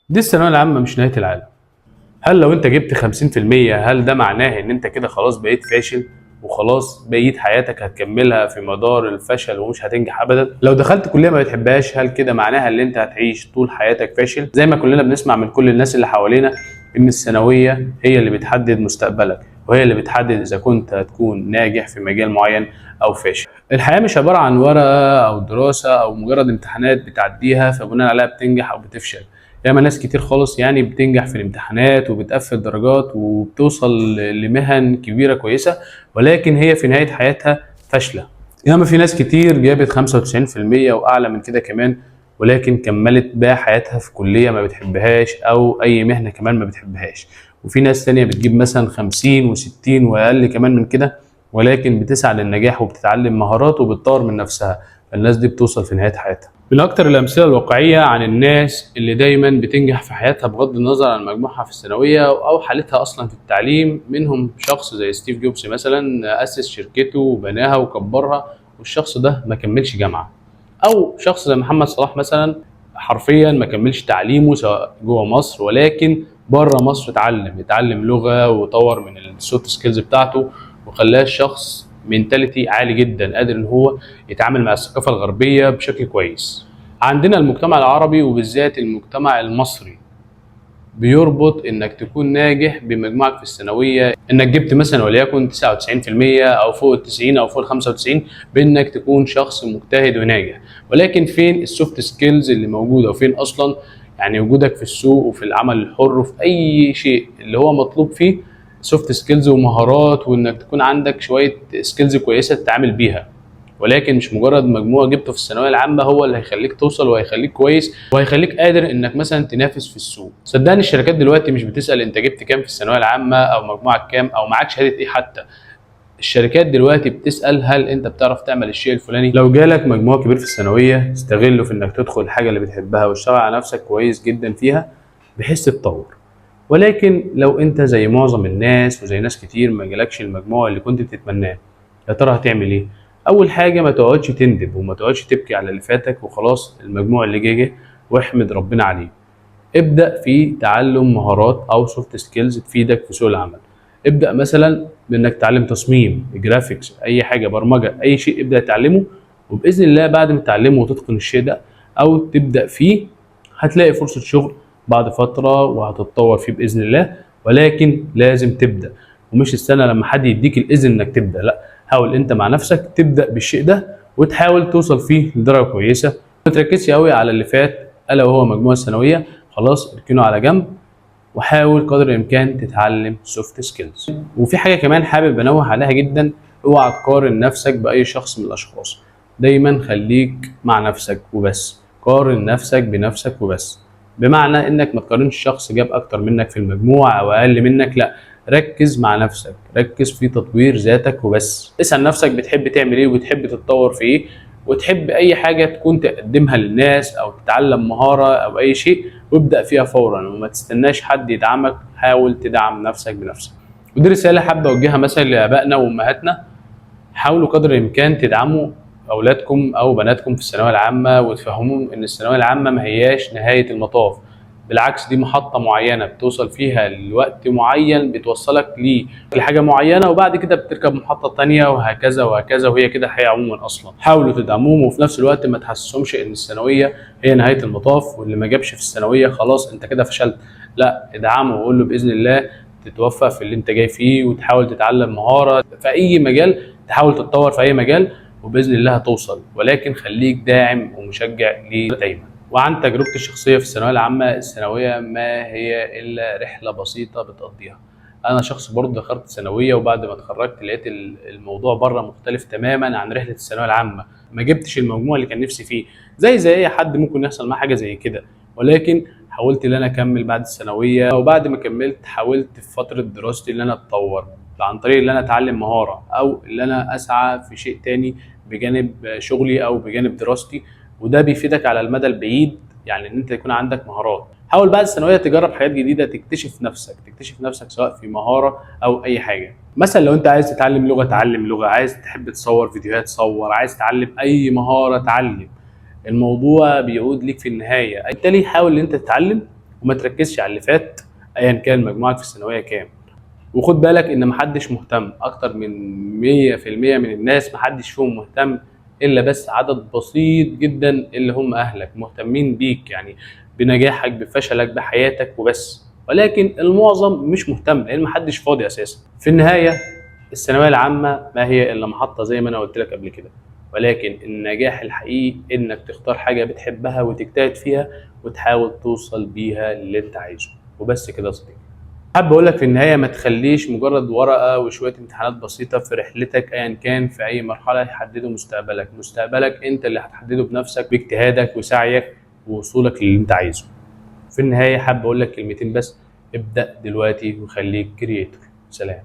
دي الثانوية العامة مش نهاية العالم. هل لو انت جبت 50% هل ده معناه ان انت كده خلاص بقيت فاشل وخلاص بقيت حياتك هتكملها في مدار الفشل ومش هتنجح ابدا؟ لو دخلت كلية ما بتحبهاش هل كده معناها ان انت هتعيش طول حياتك فاشل؟ زي ما كلنا بنسمع من كل الناس اللي حوالينا ان الثانوية هي اللي بتحدد مستقبلك، وهي اللي بتحدد اذا كنت هتكون ناجح في مجال معين او فاشل. الحياة مش عبارة عن ورقة او دراسة او مجرد امتحانات بتعديها فبناء عليها بتنجح او بتفشل. ياما ناس كتير خالص يعني بتنجح في الامتحانات وبتقفل درجات وبتوصل لمهن كبيرة كويسة، ولكن هي في نهاية حياتها فاشلة. ياما في ناس كتير جابت 95% وأعلى من كده كمان، ولكن كملت بقى حياتها في كلية ما بتحبهاش أو أي مهنة كمان ما بتحبهاش. وفي ناس تانية بتجيب مثلا 50 و60 وأقل كمان من كده، ولكن بتسعى للنجاح وبتتعلم مهارات وبتطور من نفسها. فالناس دي بتوصل في نهاية حياتها. من أكتر الأمثلة الواقعية عن الناس اللي دايما بتنجح في حياتها بغض النظر عن مجموعها في الثانوية أو حالتها أصلا في التعليم، منهم شخص زي ستيف جوبز مثلا، أسس شركته وبناها وكبرها والشخص ده ما كملش جامعة. أو شخص زي محمد صلاح مثلا، حرفيا ما كملش تعليمه سواء جوه مصر ولكن بره مصر اتعلم لغة وطور من السوفت سكيلز بتاعته وخلاه شخص منتاليتي عالي جدا، قادر ان هو يتعامل مع الثقافة الغربية بشكل كويس. عندنا المجتمع العربي وبالذات المجتمع المصري بيربط انك تكون ناجح بمجموعك في الثانويه، انك جبت مثلا وليكن 99% او فوق ال 90 او فوق ال 95، بانك تكون شخص مجتهد وناجح. ولكن فين السوفت سكيلز اللي موجوده؟ وفين اصلا يعني وجودك في السوق وفي العمل الحر وفي اي شيء اللي هو مطلوب فيه سوفت سكيلز ومهارات، وانك تكون عندك شويه سكيلز كويسه تتعامل بيها. ولكن مش مجرد مجموع جبته في الثانويه العامه هو اللي هيخليك توصل وهيخليك كويس وهيخليك قادر انك مثلا تنافس في السوق. صدقني الشركات دلوقتي مش بتسال انت جبت كام في الثانويه العامه او مجموعك كام او معاك شهاده ايه حتى. الشركات دلوقتي بتسال هل انت بتعرف تعمل الشيء الفلاني. لو جالك مجموع كبير في الثانويه استغله في انك تدخل الحاجه اللي بتحبها واشتغل على نفسك كويس جدا فيها بحيث تتطور. ولكن لو انت زي معظم الناس وزي ناس كتير ما جالكش المجموع اللي كنت بتتمناه، يا ترى هتعمل ايه؟ اول حاجه ما تقعدش تندب وما تقعدش تبكي على اللي فاتك وخلاص المجموع اللي جه واحمد ربنا عليه. ابدا في تعلم مهارات او سوفت سكيلز تفيدك في سوق العمل. ابدا مثلا بانك تتعلم تصميم جرافيكس، اي حاجه برمجه، اي شيء ابدا تعلمه. وباذن الله بعد ما تتعلمه وتتقن الشيء ده او تبدا فيه هتلاقي فرصه شغل بعد فتره وهتتطور فيه باذن الله. ولكن لازم تبدا، ومش تستنى لما حد يديك الاذن انك تبدا، لا، حاول انت مع نفسك تبدا بالشيء ده وتحاول توصل فيه لدرجه كويسه. ما تركزش قوي على اللي فات الا وهو مجموع الثانويه، خلاص اركنه على جنب وحاول قدر الامكان تتعلم سوفت سكيلز. وفي حاجه كمان حابب انوه عليها جدا، اوعى تقارن نفسك باي شخص من الاشخاص. دايما خليك مع نفسك وبس، قارن نفسك بنفسك وبس. بمعنى انك ما تقارنش شخص جاب اكتر منك في المجموع او اقل منك، لا، ركز مع نفسك، ركز في تطوير ذاتك وبس. اسأل نفسك بتحب تعمل ايه وبتحب تتطور في ايه، وتحب اي حاجه تكون تقدمها للناس او تتعلم مهاره او اي شيء وابدا فيها فورا وما تستناش حد يدعمك، حاول تدعم نفسك بنفسك. ودي رساله حابه اوجهها مثلا لابائنا وامهاتنا، حاولوا قدر الامكان تدعموا اولادكم او بناتكم في الثانويه العامه وتفهموهم ان الثانويه العامه ما هياش نهايه المطاف. بالعكس دي محطه معينه بتوصل فيها لوقت معين بتوصلك لحاجه معينه، وبعد كده بتركب محطه تانية وهكذا وهكذا، وهي كده الحياه عموما اصلا. حاولوا تدعموهم وفي نفس الوقت ما تحسسهمش ان الثانويه هي نهايه المطاف واللي ما جابش في الثانويه خلاص انت كده فشلت. لا، ادعمه وقول له باذن الله تتوفق في اللي انت جاي فيه وتحاول تتعلم مهاره في اي مجال، تحاول تتطور في اي مجال وباذن الله هتوصل. ولكن خليك داعم ومشجع ليه دايما. وعن تجربتي الشخصيه في الثانويه العامه، الثانويه ما هي الا رحله بسيطه بتقضيها. انا شخص برضه دخلت ثانويه وبعد ما اتخرجت لقيت الموضوع بره مختلف تماما عن رحله الثانويه العامه. ما جبتش المجموع اللي كان نفسي فيه، زي اي حد ممكن يحصل معاه حاجه زي كده. ولكن حاولت ان انا اكمل بعد الثانويه، وبعد ما كملت حاولت في فتره دراستي ان انا اتطور عن طريق ان انا اتعلم مهاره او ان انا اسعى في شيء تاني بجانب شغلي او بجانب دراستي. وده بيفيدك على المدى البعيد، يعني ان انت يكون عندك مهارات. حاول بعد الثانويه تجرب حاجات جديده، تكتشف نفسك سواء في مهاره او اي حاجه. مثلا لو انت عايز تتعلم لغه تعلم لغه، عايز تحب تصور فيديوهات صور، عايز تتعلم اي مهاره تعلم. الموضوع بيعود ليك في النهايه، بالتالي حاول ان انت تتعلم وما تركزش على اللي فات ايا كان مجموعك في الثانويه كام. وخد بالك ان محدش مهتم، اكتر من 100% من الناس محدش فيهم مهتم، الا بس عدد بسيط جدا اللي هم اهلك مهتمين بيك، يعني بنجاحك بفشلك بحياتك وبس. ولكن المعظم مش مهتم لان محدش فاضي اساسا. في النهايه الثانويه العامه ما هي الا محطه زي ما انا قلت لك قبل كده، ولكن النجاح الحقيقي انك تختار حاجه بتحبها وتجتهد فيها وتحاول توصل بيها للي انت عايزه. وبس كده يا صديقي. حابب اقول لك في النهايه ما تخليش مجرد ورقه وشويه امتحانات بسيطه في رحلتك ايا كان في اي مرحله يحددوا مستقبلك. مستقبلك انت اللي هتحدده بنفسك باجتهادك وسعيك ووصولك للي انت عايزه. في النهايه حابب اقول لك كلمتين بس: ابدا دلوقتي وخليك كرييتور. سلام.